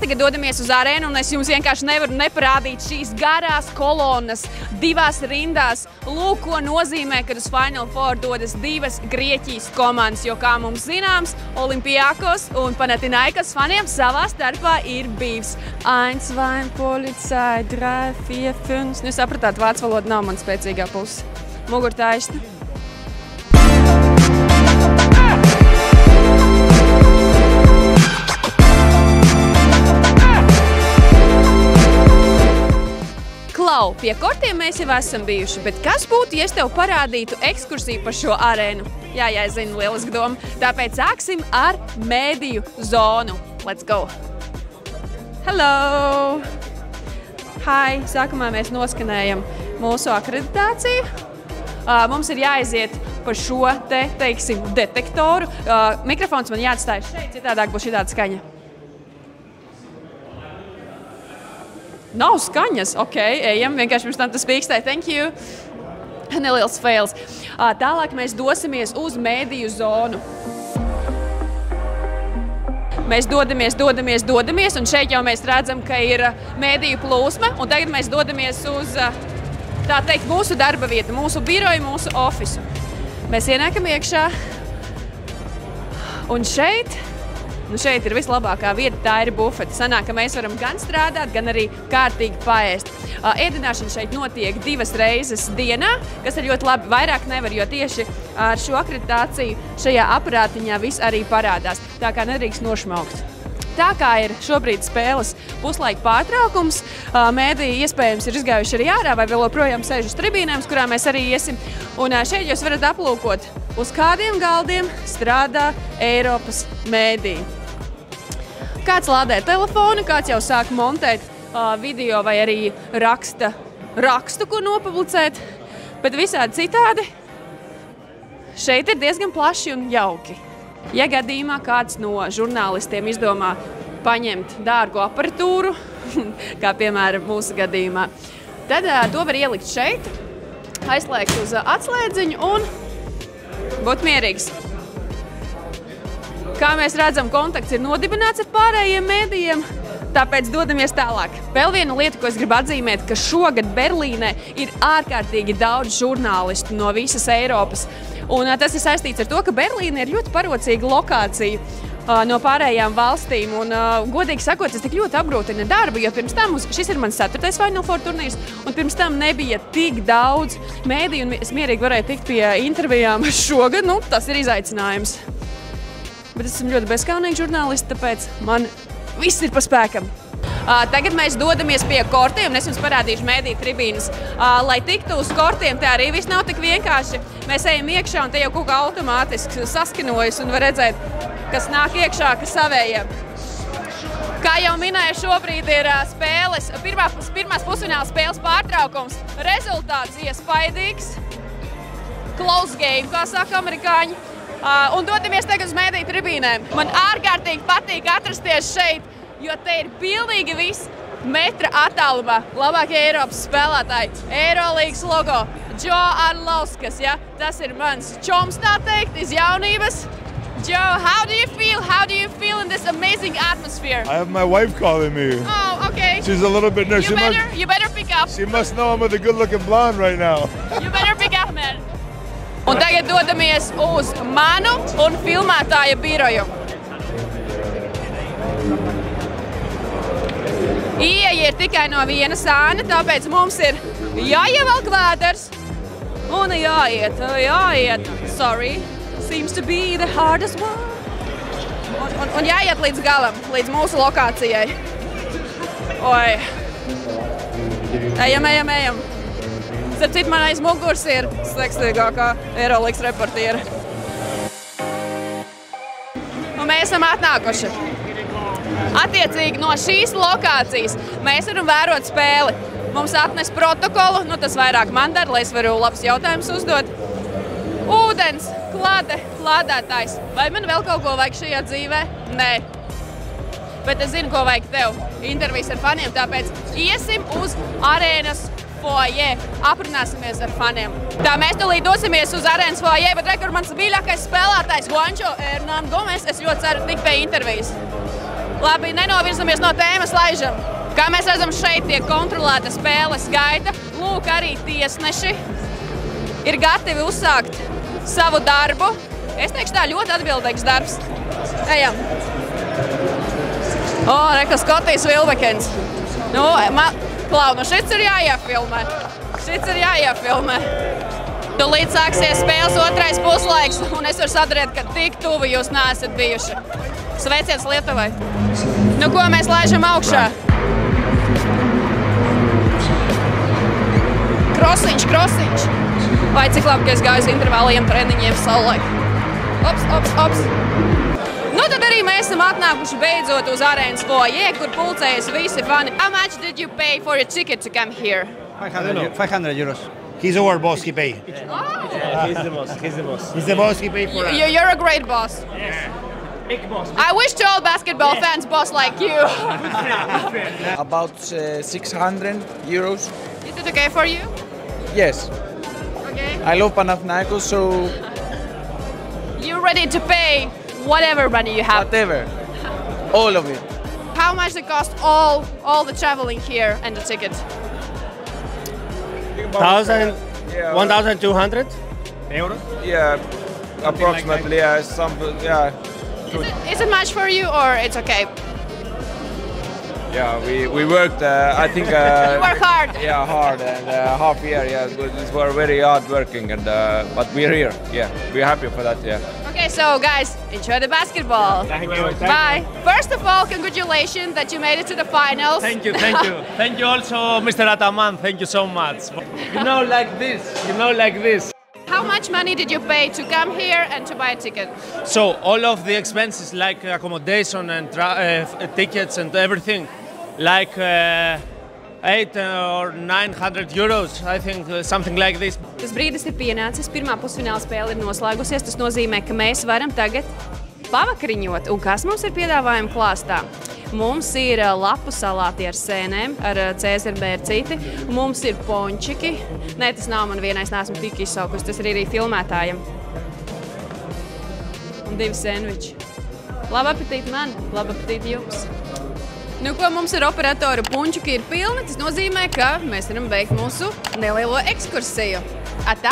tagad dodamies uz arēnu, un es jums vienkārši nevaru neparādīt šīs garās kolonas divās rindās. Lūk, ko nozīmē, kad uz Final Four dodas divas Grieķijas komandas, jo, kā mums zināms, Olympiakos un Panathinaikos faniem savā starpā ir bijis 1, 2, Polizei, 3, 4, 5. Nu, sapratāt, vācu valoda nav man spēcīgā puse. Mugur taisna. Klau, pie kortiem mēs jau esam bijuši, bet kas būtu, ja es tev parādītu ekskursiju pa šo arēnu? Jā, es zinu, lieliski doma. Tāpēc sāksim ar mēdīju zonu. Let's go! Hello! Hi! Sākumā mēs noskanējam mūsu akreditāciju. Mums ir jāaiziet pa šo te, teiksim, detektoru. Mikrofons man jāatstāj šeit, citādāk būs šitāda skaņa. Nav skaņas, ok, ejam, vienkārši pirms tam tas pīkstē, thank you. Neliels fails. Tālāk mēs dosimies uz mēdīju zonu. Mēs dodamies, un šeit jau mēs redzam, ka ir mēdīju plūsma, un tagad mēs dodamies uz, tā teikt, mūsu darba vietu, mūsu biroju, mūsu ofisu. Mēs ienākam iekšā, un šeit ir vislabākā vieta, tā ir bufete. Sanāk, ka mēs varam gan strādāt, gan arī kārtīgi paēst. Ēdināšana šeit notiek 2 reizes dienā, kas ir ļoti labi. Vairāk nevar, jo tieši ar šo akreditāciju šajā aparātiņā viss arī parādās. Tā kā nedrīkst nošmaukt. Tā kā ir šobrīd spēles puslaika pārtraukums, mēdīji iespējams ir izgājuši arī ārā vai vēl joprojām sēž uz tribīnēm, uz kurām mēs arī iesim. Un šeit jūs varat aplūkot, uz kādiem galdiem strādā Eiropas mēdīji. Kāds lādē telefonu, kāds jau sāk montēt video vai arī rakstu, ko nopublicēt, bet visādi citādi šeit ir diezgan plaši un jauki. Ja gadījumā kāds no žurnālistiem izdomā paņemt dārgu aparatūru, kā piemēram mūsu gadījumā, tad to var ielikt šeit, aizslēgt uz atslēdziņu un būt mierīgs. Kā mēs redzam, kontakts ir nodibināts ar pārējiem mēdījiem, tāpēc dodamies tālāk. Vēl viena lieta, ko es gribu atzīmēt, ka šogad Berlīnē ir ārkārtīgi daudz žurnālistu no visas Eiropas. Un tas ir saistīts ar to, ka Berlīne ir ļoti parocīga lokācija no pārējām valstīm. Un, godīgi sakot, tas tik ļoti apgrūtina darbu, jo pirms tam šis ir mans 4. Final Four turnīrs, un pirms tam nebija tik daudz mēdīju, un es mierīgi varēju tikt pie intervijām šogad. Nu, tas ir izaicinājums. Bet es esmu ļoti bezkaunīgi žurnālisti, tāpēc man viss ir pa spēkam. Tagad mēs dodamies pie kortiem, un es jums parādīšu mēdīju tribīnas. Lai tiktu uz kortiem, tā arī viss nav tik vienkārši. Mēs ejam iekšā, un te jau kaut kā automātiski saskanojas, un var redzēt, kas nāk iekšā, kas savējiem. Kā jau minēju, šobrīd ir spēles, pirmās pusfināla spēles pārtraukums. Rezultāts iespaidīgs. Close game, kā saka amerikāņi. Un dodamies tagad uz mēdīju tribīnēm. Man ārkārtīgi patīk atrasties šeit, jo te ir pilnīgi viss metra attālumā. Labākie Eiropas spēlētāji, Eirolīgas logo, Joe Arlauskas, ja? Tas ir mans čoms, tā teikt, iz jaunības. Joe, how do you feel? How do you feel in this amazing atmosphere? I have my wife calling me. Oh, okay. She's a little bit nervous. You better pick up. She must know I'm with a good-looking blonde right now. You better pick up, man. Un tagad dodamies uz manu un filmētāja biroju. Ieeja ir tikai no viena sāna, tāpēc mums ir jāievelk vēders un jāiet. Sorry, seems to be the hardest one. Un jāiet līdz galam, līdz mūsu lokācijai. Oi. Ejam. Starp citu, man aiz muguras ir sekstīgākā Eirolīgas reportiere. Un mēs esam atnākuši. Attiecīgi no šīs lokācijas mēs varam vērot spēli. Mums atnes protokolu, nu tas vairāk man dara, lai es varu labs jautājumus uzdot. Ūdens, klade, lādētājs. Vai man vēl kaut ko vajag šajā dzīvē? Nē. Bet es zinu, ko vajag tev. Intervijas ar faniem, tāpēc iesim uz arēnas foyer. Aprunāsimies ar faniem. Tā mēs tūlīt dosimies uz arēnas foyer, bet rekur mans mīļākais spēlētājs Juancho Hernan Gomes. Es ļoti ceru tikt pie intervijas. Labi, nenovirzamies no tēmas, laižam. Kā mēs redzam, šeit tiek kontrolēta spēles gaita. Lūk, arī tiesneši ir gatavi uzsākt savu darbu. Es teikšu, tā ļoti atbildīgs darbs. Ejam. Reka Skotijas Vilbekens. Klau, šits ir jāiefilmē. Tūlīt sāksies spēles otrais puslaiks, un es varu sadarīt, ka tik tuvi jūs neesat bijuši. Sveiciens Lietuvai. Ko mēs laižam augšā? Krosiņš. Vai cik labi, ka es gāju uz intervāliem treniņiem savulaik. Ops. Tad arī mēs esam atnākuši beidzot uz arēnas foyer, kur pulcējas visi fani. How much did you pay for a ticket to come here? 500 euros. He's our boss, he paid. Yeah, he's the boss. He's the boss, he paid for us. You're a great boss. Yeah. Big boss. I wish to all basketball fans boss like you. About 600 euros. Is it okay for you? Yes. Okay. I love Panathinaikos, so You're ready to pay whatever money you have. whatever. All of it. How much it cost all the traveling here and the ticket? 1,200 euros? Yeah, approximately. Is it much for you or it's okay? Yeah, we worked. I think. You work hard. Yeah, hard and half year. Yeah, we were very hard working, and but we're here. Yeah, we're happy for that. Yeah. Okay, so guys, enjoy the basketball. Thank you. Bye. First of all, congratulations that you made it to the finals. Thank you. Thank you also, Mr. Ataman. Thank you so much. Like this. How much money did you pay to come here and to buy a ticket? So all of the expenses like accommodation and tickets and everything, like 800 or 900 euros, I think, something like this. Tas brīdis ir pienācis, pirmā pusfināla spēle ir noslēgusies. Tas nozīmē, ka mēs varam tagad pavakariņot. Un kas mums ir piedāvājuma klāstā? Mums ir lapu salāti ar sēnēm, ar cēzarbērcīti. Mums ir pončiki. Nē, tas nav man vienais, neesmu tik izsaukus. Tas ir arī filmētājiem. Un 2 sendviči. Labu apetīti man, labu apetīti jums. Ko mums ir operatoru punčiki ir pilni, tas nozīmē, ka mēs varam beigt mūsu nelielo ekskursiju. Atā!